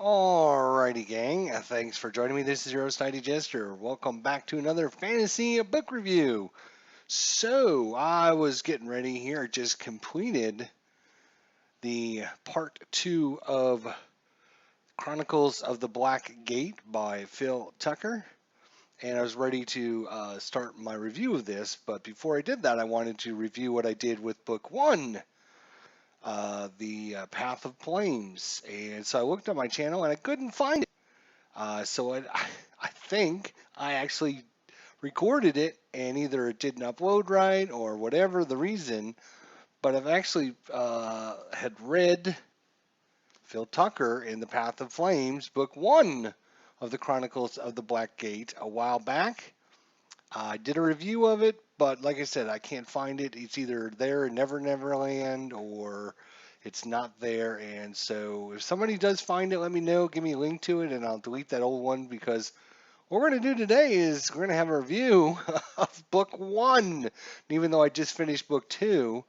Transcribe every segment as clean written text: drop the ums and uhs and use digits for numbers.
Alrighty, gang. Thanks for joining me. This is your host, ID Jester. Welcome back to another fantasy book review. So, I was getting ready here. I just completed the part 2 of Chronicles of the Black Gate by Phil Tucker. And I was ready to start my review of this. But before I did that, I wanted to review what I did with book 1. The Path of Flames. And so I looked at my channel and I couldn't find it. I think I actually recorded it and either it didn't upload right or whatever the reason, but I've actually had read Phil Tucker in The Path of Flames, book 1 of the Chronicles of the Black Gate a while back. I did a review of it, but like I said, I can't find it. It's either there in Never Neverland or it's not there. And so if somebody does find it, let me know. Give me a link to it, and I'll delete that old one because what we're going to do today is we're going to have a review of book 1, even though I just finished book 2.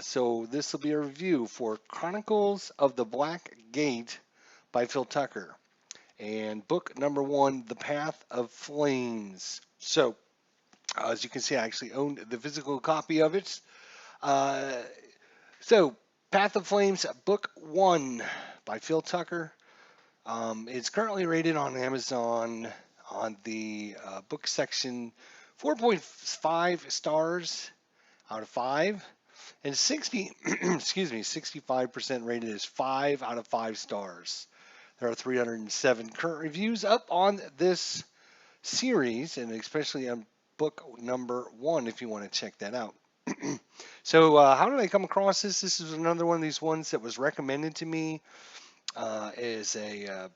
So this will be a review for Chronicles of the Black Gate by Phil Tucker. And book number 1, The Path of Flames. So, as you can see, I actually own the physical copy of it. So, Path of Flames, book 1 by Phil Tucker. It's currently rated on Amazon on the book section 4.5 stars out of 5. And 65% rated as 5 out of 5 stars. There are 307 current reviews up on this series, and especially on book number 1 if you want to check that out. So how did I come across this? This is another one of these ones that was recommended to me as a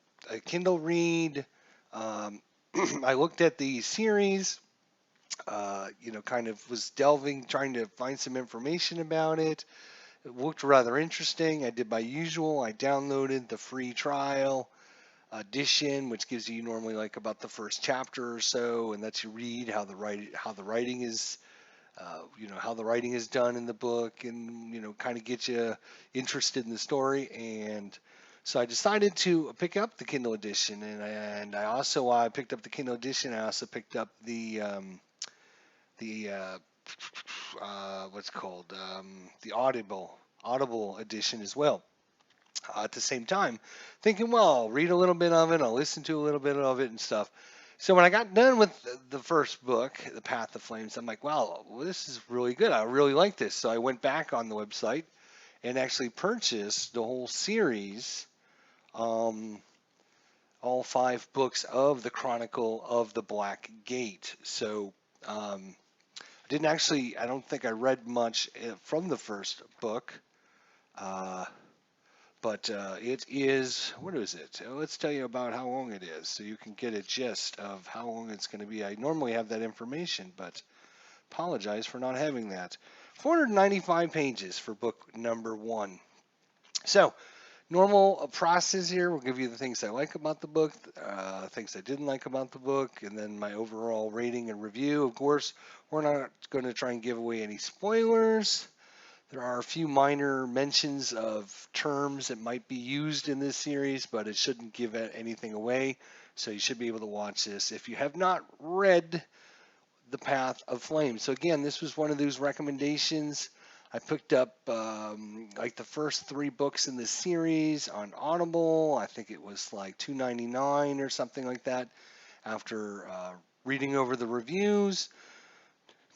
Kindle read. I looked at the series, kind of was trying to find some information about it. It looked rather interesting. I did my usual. I downloaded the free trial edition, which gives you normally like about the first chapter or so, and lets you read how the writing is, how the writing is done in the book, and kind of get you interested in the story. And so I decided to pick up the Kindle edition, and I also picked up the Kindle edition. I also picked up the what's called the Audible edition as well. At the same time, thinking, well, I'll read a little bit of it, I'll listen to a little bit of it and stuff. So when I got done with the first book, The Path of Flames, I'm like, wow, well, this is really good. I really like this. So I went back on the website and actually purchased the whole series, all 5 books of the Chronicle of the Black Gate. So I don't think I read much from the first book. But it is, what is it? Let's tell you about how long it is so you can get a gist of how long it's going to be. I normally have that information, but apologize for not having that. 495 pages for book number 1. So, normal process here. We'll give you the things I like about the book, things I didn't like about the book, and then my overall rating and review. Of course, we're not going to try and give away any spoilers. There are a few minor mentions of terms that might be used in this series, but it shouldn't give anything away. So you should be able to watch this if you have not read The Path of Flames. So again, this was one of those recommendations. I picked up like the first 3 books in this series on Audible. I think it was like $2.99 or something like that after reading over the reviews.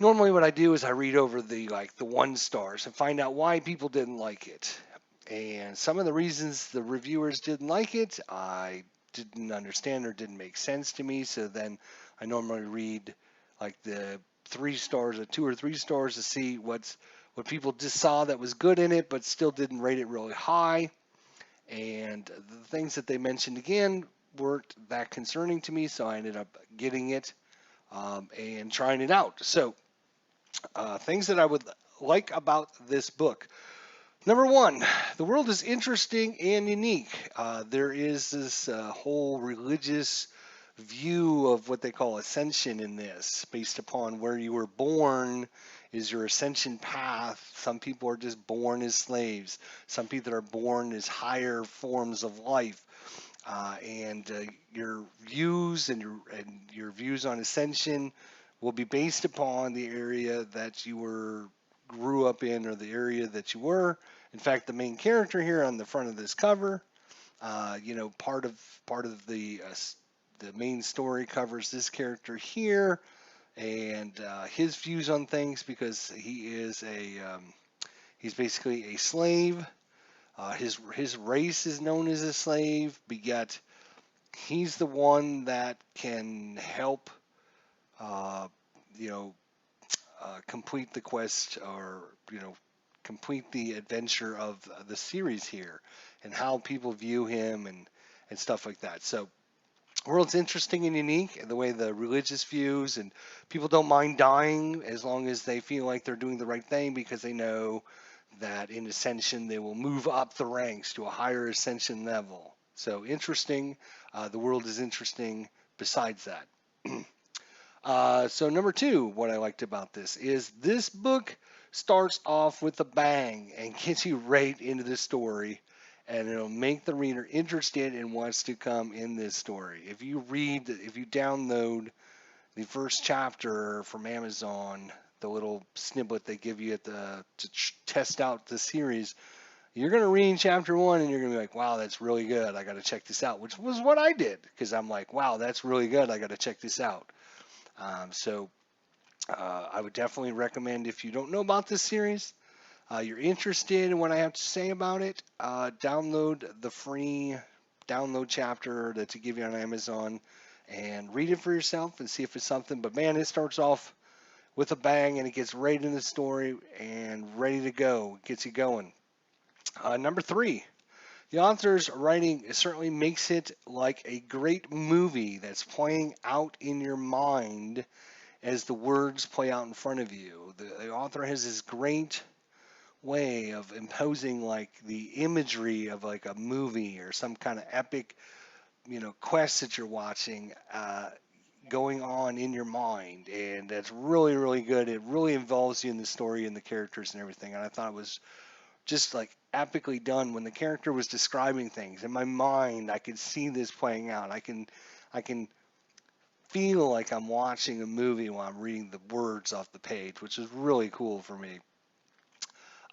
Normally what I do is I read over the 1 stars and find out why people didn't like it. And some of the reasons the reviewers didn't like it, I didn't understand or didn't make sense to me. So then I normally read like the 3 stars or 2 or 3 stars to see what people just saw that was good in it, but still didn't rate it really high. And the things that they mentioned again weren't that concerning to me, so I ended up getting it and trying it out. So things that I would like about this book. Number 1, the world is interesting and unique. There is this whole religious view of what they call ascension in this, based upon where you were born is your ascension path. Some people are just born as slaves. Some people are born as higher forms of life. And your views and your views on ascension will be based upon the area that you grew up in, or the area that you were. In fact, the main character here on the front of this cover, part of the main story covers this character here and his views on things, because he's basically a slave. His race is known as a slave, but yet he's the one that can help, uh, you know, complete the quest, or complete the adventure of the series here, and how people view him and stuff like that. So world's interesting and unique, the way the religious views, and people don't mind dying as long as they feel like they're doing the right thing, because they know that in ascension they will move up the ranks to a higher ascension level. So interesting. The world is interesting besides that. So number two, what I liked about this is this book starts off with a bang and gets you right into the story, and it'll make the reader interested in what's to come in this story. If you download the first chapter from Amazon, the little snippet they give you to test out the series, you're going to read chapter one and you're going to be like, wow, that's really good. I got to check this out, which was what I did, because I'm like, wow, that's really good. I got to check this out. So I would definitely recommend, if you don't know about this series, you're interested in what I have to say about it, download the free download chapter that they give you on Amazon and read it for yourself and see if it's something. But man, it starts off with a bang and it gets right in the story and ready to go. It gets you going. Number three, the author's writing certainly makes it like a great movie that's playing out in your mind as the words play out in front of you. The author has this great way of imposing like the imagery of like a movie or some kind of epic, quest that you're watching, going on in your mind, and that's really, really good. It really involves you in the story and the characters and everything. And I thought it was just like epically done when the character was describing things in my mind. I could see this playing out. I can feel like I'm watching a movie while I'm reading the words off the page, which is really cool for me.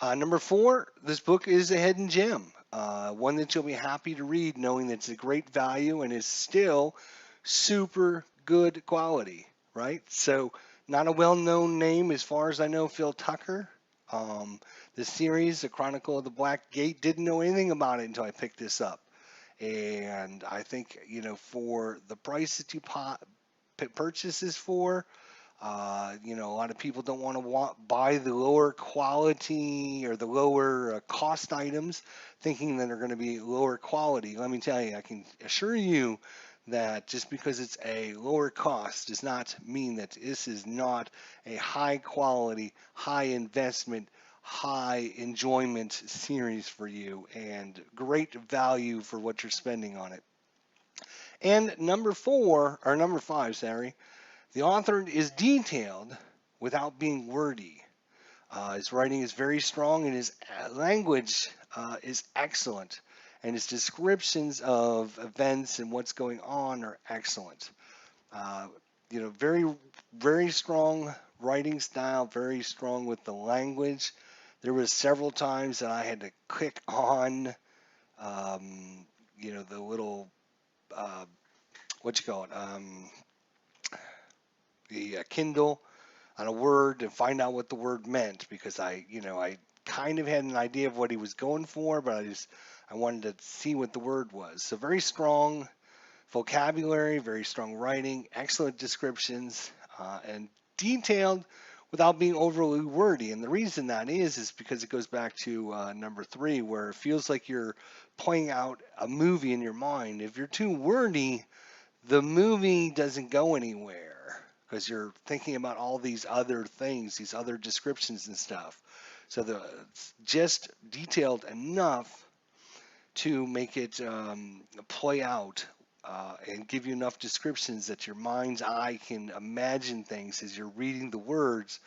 Number four, this book is a hidden gem, one that you'll be happy to read, knowing that it's a great value and is still super good quality, right? So, not a well-known name as far as I know, Phil Tucker. The series, The Chronicle of the Black Gate, didn't know anything about it until I picked this up. And I think, for the price that you purchase this for, a lot of people don't want to buy the lower quality or the lower cost items, thinking that they're going to be lower quality. Let me tell you, I can assure you that just because it's a lower cost does not mean that this is not a high quality, high investment, high enjoyment series for you, and great value for what you're spending on it. And number five, sorry, the author is detailed without being wordy. His writing is very strong, and his language is excellent, and his descriptions of events and what's going on are excellent. Uh, very, very strong writing style, very strong with the language. There was several times that I had to click on, the little, uh, what you call it, the Kindle on a word and find out what the word meant, because I kind of had an idea of what he was going for, but I wanted to see what the word was. So very strong vocabulary, very strong writing, excellent descriptions, and detailed without being overly wordy. And the reason that is because it goes back to number three, where it feels like you're playing out a movie in your mind. If you're too wordy, the movie doesn't go anywhere, because you're thinking about all these other things, these other descriptions and stuff. So it's just detailed enough to make it play out, and give you enough descriptions that your mind's eye can imagine things as you're reading the words,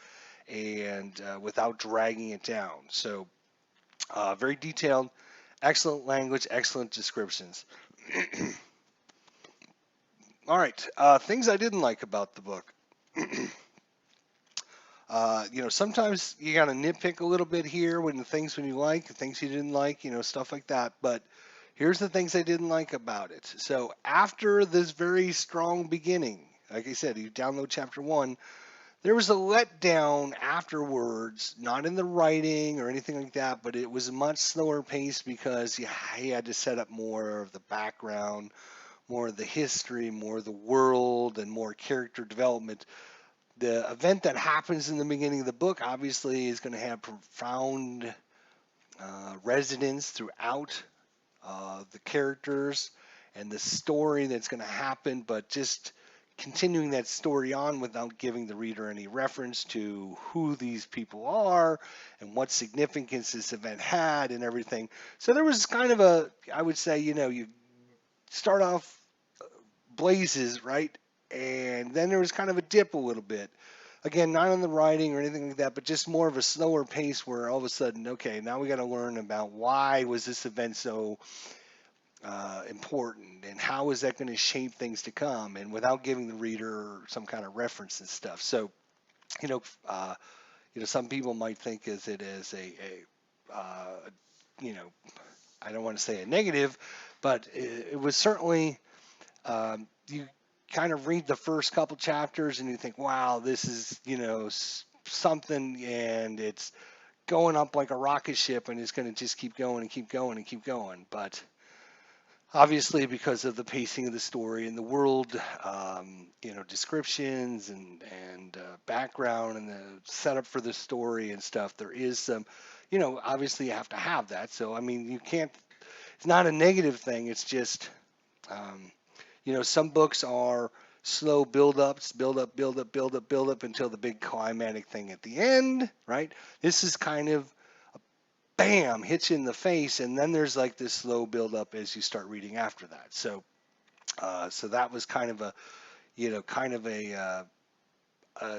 and without dragging it down. So very detailed, excellent language, excellent descriptions. All right, things I didn't like about the book. Sometimes you got to nitpick a little bit here when the things when you like, the things you didn't like, stuff like that. But here's the things I didn't like about it. So after this very strong beginning, like I said, you download chapter one, there was a letdown afterwards, not in the writing or anything like that, but it was a much slower pace because he had to set up more of the background, more of the history, more of the world, and more character development. The event that happens in the beginning of the book obviously is going to have profound resonance throughout the characters and the story that's going to happen, but just continuing that story on without giving the reader any reference to who these people are and what significance this event had and everything. So there was kind of I would say, you start off blazes, right? And then there was kind of a dip a little bit. Again, not on the writing or anything like that, but just more of a slower pace where all of a sudden, okay, now we got to learn about why was this event so important and how is that going to shape things to come, and without giving the reader some kind of reference and stuff. So, you know, uh, some people might think as it is you know, I don't want to say a negative, but it was certainly you kind of read the first couple chapters and you think, wow, this is, something, and it's going up like a rocket ship and it's going to just keep going and keep going and keep going. But obviously, because of the pacing of the story and the world, descriptions and background and the setup for the story and stuff, there is some, obviously you have to have that. So, I mean, you can't, it's not a negative thing. It's just, um, some books are slow build-ups, build up, build up, build up, build up until the big climatic thing at the end, right? This is kind of bam, hits you in the face, and then there's like this slow build-up as you start reading after that. So that was kind of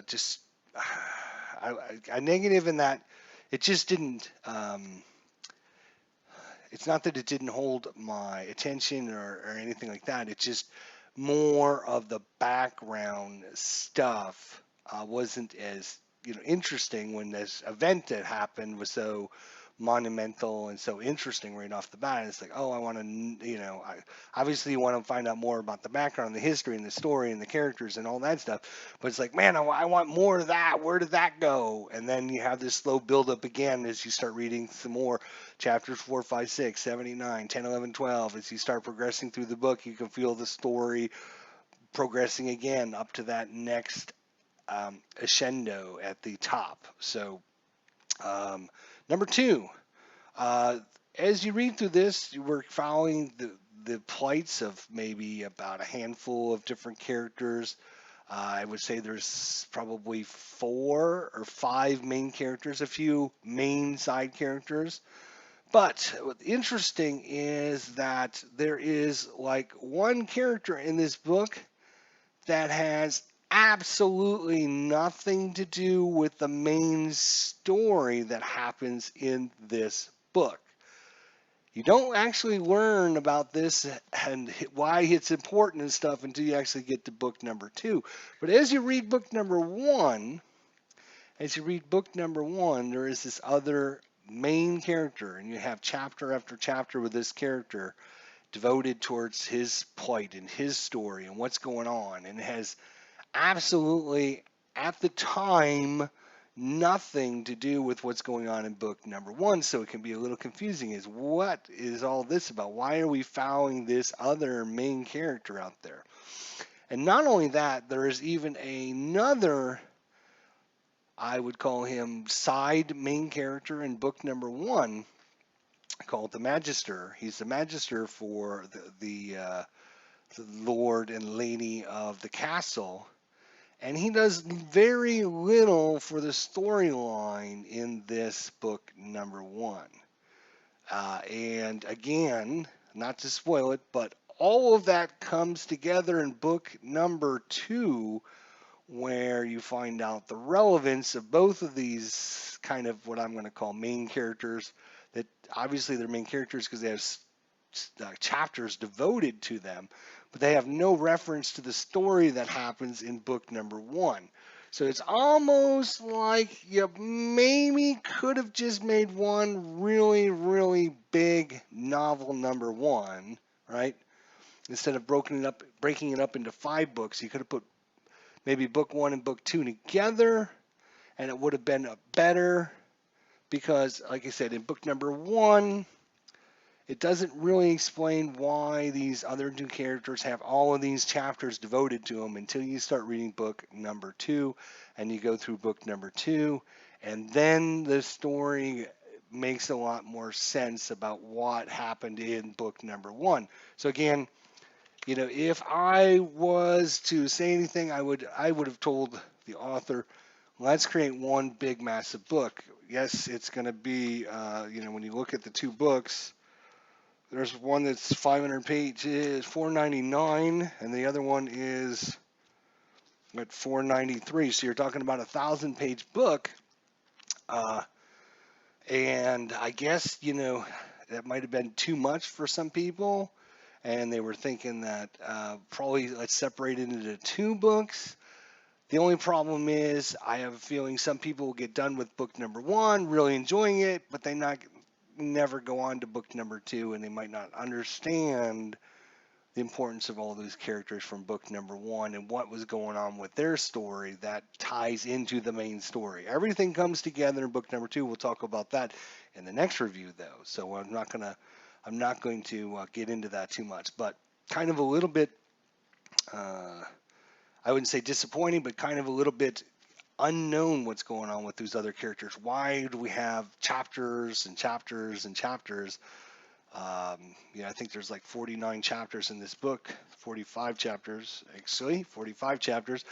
just a negative in that it just didn't. It's not that it didn't hold my attention or anything like that. It's just more of the background stuff wasn't as interesting when this event that happened was so monumental and so interesting right off the bat. It's like, oh, I want to, obviously you want to find out more about the background, the history, and the story, and the characters, and all that stuff. But it's like, man, I want more of that. Where did that go? And then you have this slow build up again as you start reading some more chapters 4, 5, 6, 7, 8, 9, 10, 11, 12. As you start progressing through the book, you can feel the story progressing again up to that next crescendo at the top. So, number two, as you read through this, you were following the plights of maybe about a handful of different characters. I would say there's probably 4 or 5 main characters, a few main side characters. But what's interesting is that there is like one character in this book that has absolutely nothing to do with the main story that happens in this book. You don't actually learn about this and why it's important and stuff until you actually get to book number 2. But as you read book number 1, there is this other main character, and you have chapter after chapter with this character devoted towards his plight and his story and what's going on, and it has absolutely, at the time, nothing to do with what's going on in book number 1. So it can be a little confusing. Is what is all this about? Why are we following this other main character out there? And not only that, there is even another, I would call him side main character in book number 1 called the Magister. He's the Magister for the Lord and Lady of the castle. And he does very little for the storyline in this book number 1. And again, not to spoil it, but all of that comes together in book number 2 where you find out the relevance of both of these kind of what I'm going to call main characters. That obviously they're main characters because they have chapters devoted to them, but they have no reference to the story that happens in book number one. So it's almost like you maybe could have just made one really, really big novel number one, right? Instead of breaking it up into 5 books, you could have put maybe book one and book two together, and it would have been a better because, like I said, in book number one, it doesn't really explain why these other two characters have all of these chapters devoted to them until you start reading book number two and you go through book number two, and then the story makes a lot more sense about what happened in book number one. So again, if I was to say anything, I would have told the author, let's create one big massive book. Yes, it's going to be when you look at the 2 books, there's one that's 500 pages, 499, and the other one is at 493. So you're talking about 1,000-page book, and I guess that might have been too much for some people, and they were thinking that probably let's separate it into 2 books. The only problem is I have a feeling some people will get done with book number one, really enjoying it, but they never go on to book number two, and they might not understand the importance of all those characters from book number one and what was going on with their story that ties into the main story. Everything comes together in book number two. We'll talk about that in the next review, though. So I'm not going to get into that too much, but kind of a little bit, I wouldn't say disappointing, but kind of a little bit unknown what's going on with those other characters. Why do we have chapters and chapters and chapters? I think there's like 49 chapters in this book, 45 chapters, actually, 45 chapters.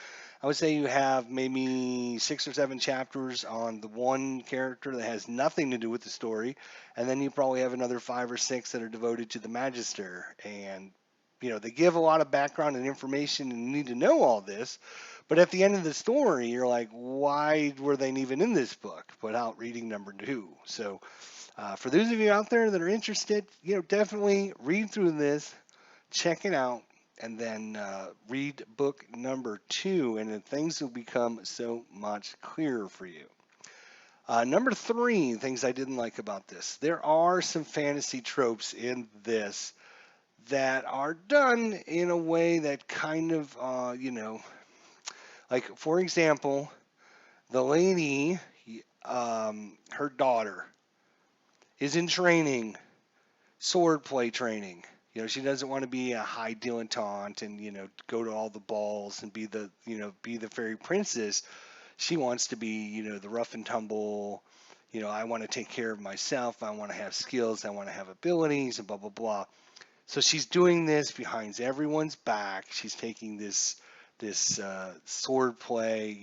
I would say you have maybe 6 or 7 chapters on the one character that has nothing to do with the story, and then you probably have another 5 or 6 that are devoted to the Magister. And they give a lot of background and information, and you need to know all this. But at the end of the story, you're like, why were they even in this book without reading number 2? So for those of you out there that are interested, definitely read through this, check it out, and then read book number 2, and then things will become so much clearer for you. Number 3, things I didn't like about this. There are some fantasy tropes in this that are done in a way that kind of, like, for example, the lady, her daughter, is in training, swordplay training. She doesn't want to be a high dilettante and, go to all the balls and be the fairy princess. She wants to be, the rough and tumble, I want to take care of myself. I want to have skills. I want to have abilities and blah, blah, blah. So she's doing this behind everyone's back. She's taking this sword play,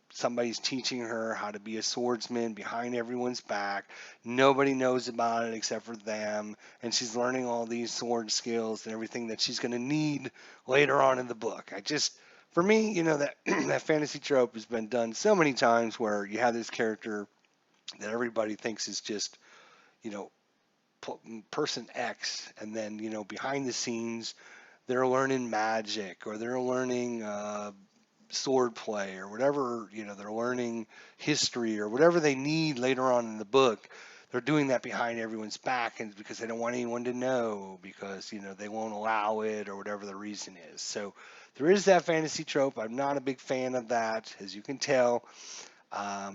somebody's teaching her how to be a swordsman behind everyone's back. Nobody knows about it except for them, and she's learning all these sword skills and everything that she's going to need later on in the book. For me, that that fantasy trope has been done so many times where you have this character that everybody thinks is just, person X, and then behind the scenes they're learning magic, or they're learning sword play, or whatever, they're learning history or whatever they need later on in the book. They're doing that behind everyone's back, and because they don't want anyone to know, because they won't allow it, or whatever the reason is. So there is that fantasy trope. I'm not a big fan of that, as you can tell. I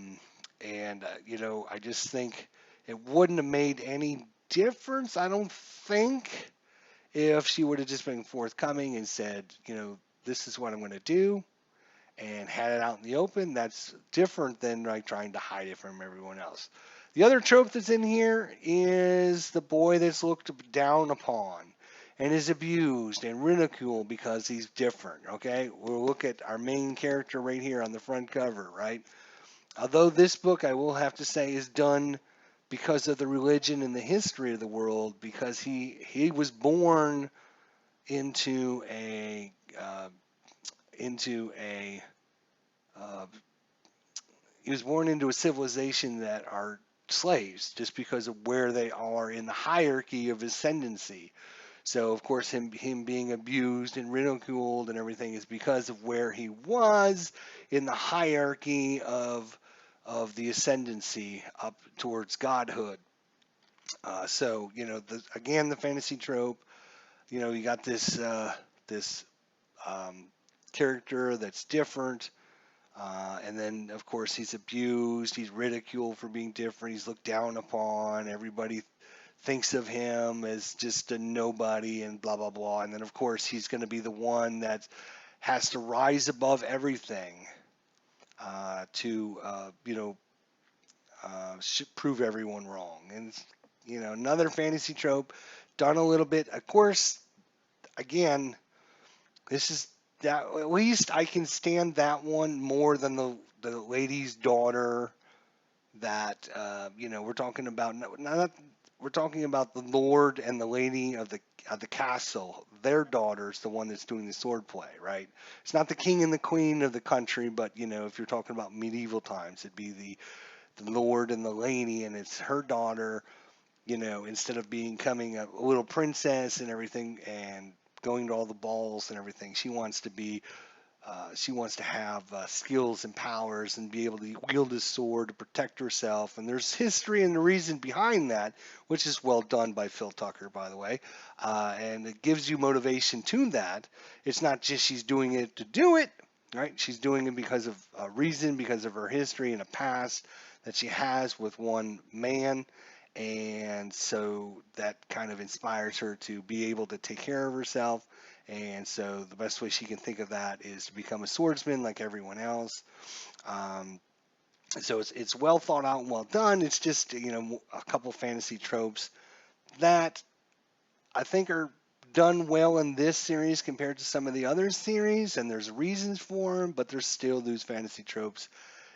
just think it wouldn't have made any difference, I don't think, if she would have just been forthcoming and said, this is what I'm going to do, and had it out in the open. That's different than like trying to hide it from everyone else. The other trope that's in here is the boy that's looked down upon and is abused and ridiculed because he's different, okay? We'll look at our main character right here on the front cover, right? Although this book, I will have to say, is done because of the religion and the history of the world, because he was born into a into a uh, he was born into a civilization that are slaves just because of where they are in the hierarchy of ascendancy. So of course him being abused and ridiculed and everything is because of where he was in the hierarchy of the ascendancy up towards godhood. So again, the fantasy trope. You got this um, character that's different. And then, of course, he's abused. He's ridiculed for being different. He's looked down upon. Everybody thinks of him as just a nobody and blah, blah, blah. And then, of course, he's going to be the one that has to rise above everything to prove everyone wrong. And, another fantasy trope done a little bit. Of course, again, this is that at least I can stand that one more than the lady's daughter that we're talking about. Not we're talking about the lord and the lady of the castle. Their daughter's the one that's doing the sword play, right? It's not the king and the queen of the country, but if you're talking about medieval times, it'd be the lord and the lady, and it's her daughter. Instead of becoming a little princess and everything and going to all the balls and everything, she wants to have skills and powers and be able to wield a sword to protect herself. And there's history and the reason behind that, which is well done by Phil Tucker, by the way. And it gives you motivation to that. It's not just she's doing it to do it, right? She's doing it because of a reason, because of her history and a past that she has with one man. And so that kind of inspires her to be able to take care of herself. And so the best way she can think of that is to become a swordsman like everyone else. Um, so it's well thought out and well done. It's just a couple fantasy tropes that I think are done well in this series compared to some of the other series, and there's reasons for them, but there's still those fantasy tropes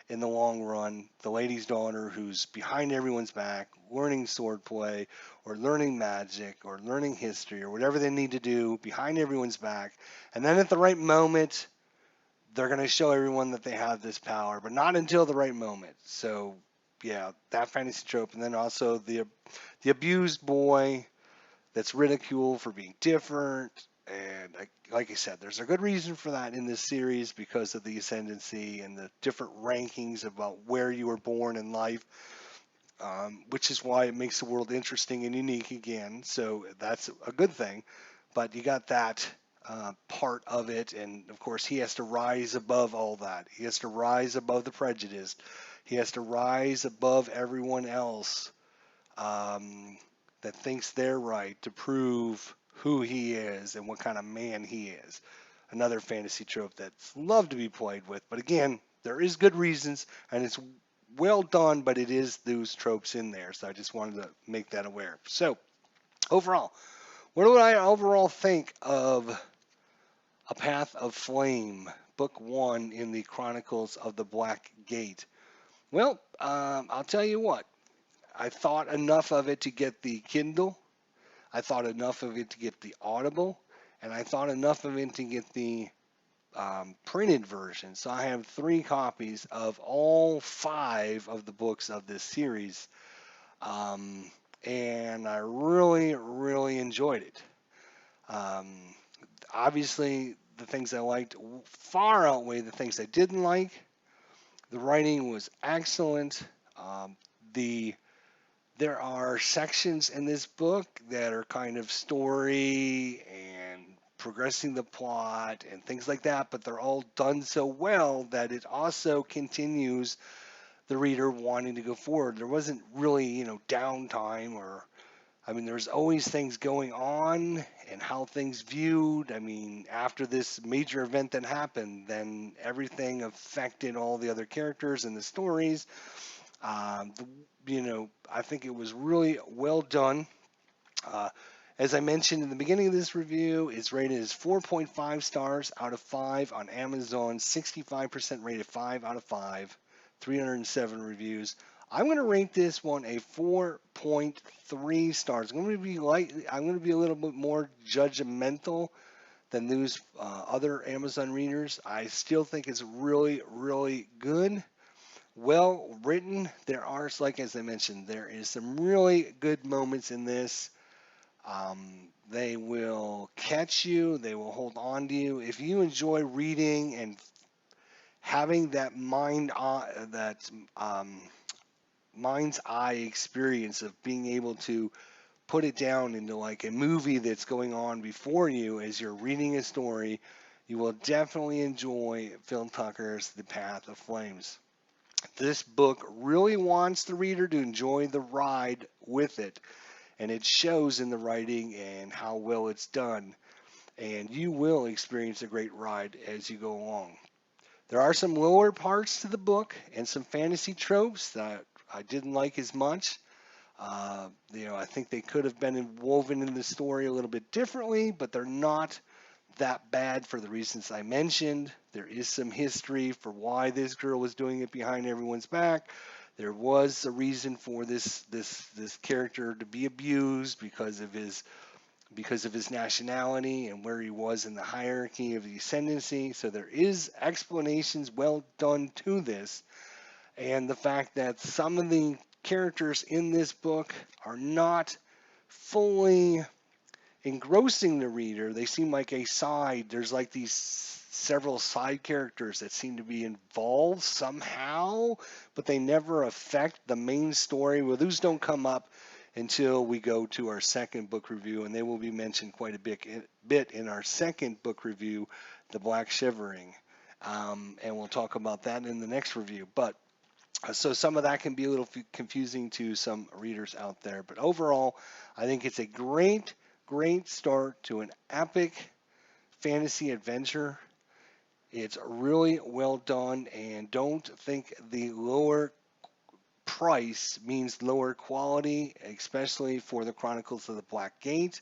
in the long run. The lady's daughter who's behind everyone's back, learning swordplay or learning magic or learning history or whatever they need to do behind everyone's back. And then at the right moment, they're going to show everyone that they have this power, but not until the right moment. So, yeah, that fantasy trope. And then also the abused boy that's ridiculed for being different. And like I said, there's a good reason for that in this series because of the ascendancy and the different rankings about where you were born in life, which is why it makes the world interesting and unique again. So that's a good thing. But you got that part of it. And of course, he has to rise above all that. He has to rise above the prejudice. He has to rise above everyone else. That thinks they're right to prove who he is and what kind of man he is. Another fantasy trope that's loved to be played with. But again, there is good reasons and it's well done, but it is those tropes in there. So I just wanted to make that aware. So overall, what do I overall think of A Path of Flame, Book 1 in the Chronicles of the Black Gate? Well, I'll tell you what. I thought enough of it to get the Kindle. I thought enough of it to get the Audible. And I thought enough of it to get the printed version. So I have 3 copies of all 5 of the books of this series. And I really, really enjoyed it. Obviously, the things I liked far outweigh the things I didn't like. The writing was excellent. There are sections in this book that are kind of story and progressing the plot and things like that, but they're all done so well that it also continues the reader wanting to go forward. There wasn't really, downtime there's always things going on and how things viewed. After this major event that happened, then everything affected all the other characters and the stories. Um, I think it was really well done. Uh, as I mentioned in the beginning of this review, it's rated as 4.5 stars out of 5 on Amazon, 65% rated 5 out of 5, 307 reviews. I'm going to rate this one a 4.3 stars. I'm going to be a little bit more judgmental than those other Amazon readers. I still think it's really, really good. Well written. There are, like as I mentioned, there is some really good moments in this. They will catch you. They will hold on to you. If you enjoy reading and having that um, mind's eye experience of being able to put it down into like a movie that's going on before you as you're reading a story, you will definitely enjoy Phil Tucker's The Path of Flames. This book really wants the reader to enjoy the ride with it, and it shows in the writing and how well it's done. And you will experience a great ride as you go along. There are some lower parts to the book and some fantasy tropes that I didn't like as much. I think they could have been woven in the story a little bit differently, but they're not that bad for the reasons I mentioned. There is some history for why this girl was doing it behind everyone's back. There was a reason for this character to be abused because of his nationality and where he was in the hierarchy of the ascendancy. So there is explanations well done to this, and the fact that some of the characters in this book are not fully engrossing the reader. They seem like a side. There's like these several side characters that seem to be involved somehow, but they never affect the main story. Well, those don't come up until we go to our second book review, and they will be mentioned quite a bit in our second book review, The Black Shivering. And we'll talk about that in the next review. But so some of that can be a little confusing to some readers out there. But overall, I think it's a great, great start to an epic fantasy adventure. It's really well done, and don't think the lower price means lower quality, especially for the Chronicles of the Black Gate.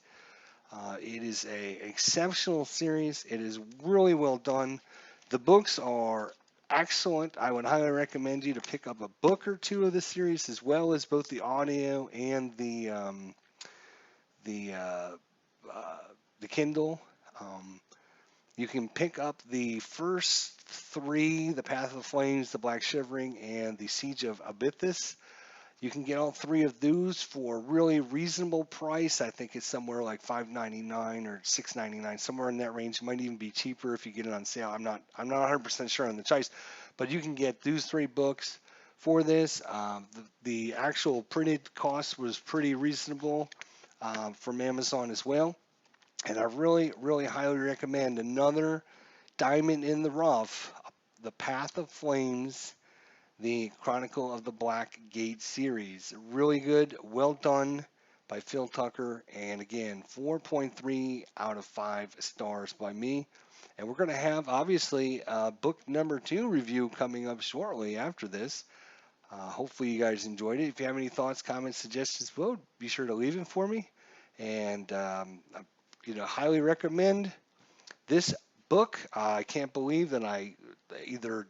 It is a exceptional series. It is really well done. The books are excellent. I would highly recommend you to pick up a book or two of the series, as well as both the audio and the uh, uh, the Kindle. Um, you can pick up the first three: The Path of Flames, The Black Shivering, and The Siege of Abythus. You can get all three of those for a really reasonable price. I think it's somewhere like $5.99 or $6.99, somewhere in that range. It might even be cheaper if you get it on sale. I'm not 100% sure on the price, but you can get those three books for this. The actual printed cost was pretty reasonable from Amazon as well, and I really, really highly recommend another diamond in the rough, The Path of Flames, the Chronicle of the Black Gate series. Really good, well done by Phil Tucker, and again, 4.3 out of 5 stars by me. And we're going to have, obviously, book number 2 review coming up shortly after this. Hopefully you guys enjoyed it. If you have any thoughts, comments, suggestions, well, be sure to leave them for me. And, highly recommend this book. I can't believe that I either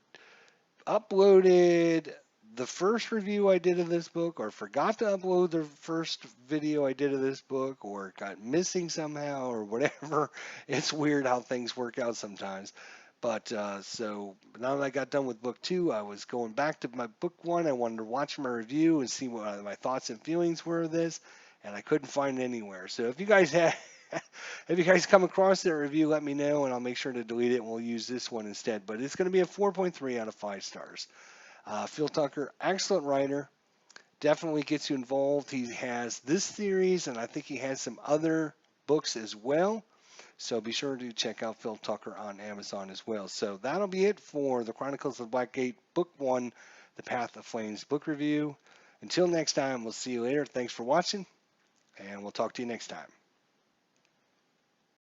uploaded the first review I did of this book, or forgot to upload the first video I did of this book, or got missing somehow, or whatever. It's weird how things work out sometimes. But so now that I got done with book 2, I was going back to my book 1. I wanted to watch my review and see what my thoughts and feelings were of this, and I couldn't find it anywhere. So if you guys if you guys come across that review, let me know, and I'll make sure to delete it, and we'll use this one instead. But it's going to be a 4.3 out of 5 stars. Phil Tucker, excellent writer, definitely gets you involved. He has this series, and I think he has some other books as well. So be sure to check out Phil Tucker on Amazon as well. So that'll be it for the Chronicles of Blackgate, Book 1, The Path of Flames book review. Until next time, we'll see you later. Thanks for watching, and we'll talk to you next time.